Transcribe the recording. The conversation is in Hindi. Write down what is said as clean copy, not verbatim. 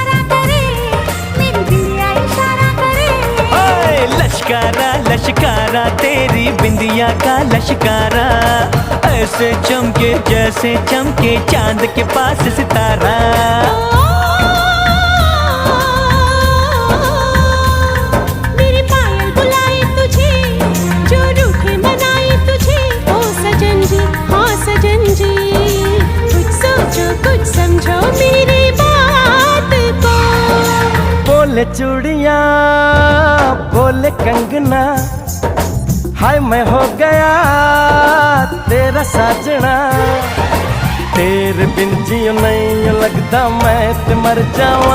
इशारा करे, मेरी बिंदिया इशारा करे। ओए लश्कारा लश्कारा तेरी बिंदिया का लश्कारा, ऐसे चमके जैसे चमके चांद के पास सितारा। मेरी पायल बुलाए तुझे, जो रूठे मनाए तुझे। ओ सजन जी, हाँ सजन जी, कुछ सोचो कुछ समझो मेरी बात को। बोले चूड़ियां बोले कंगना, हाय मैं हो गया तेरा साजना। तेरे बिन जियो नहीं लगता मैं ते मर जावा।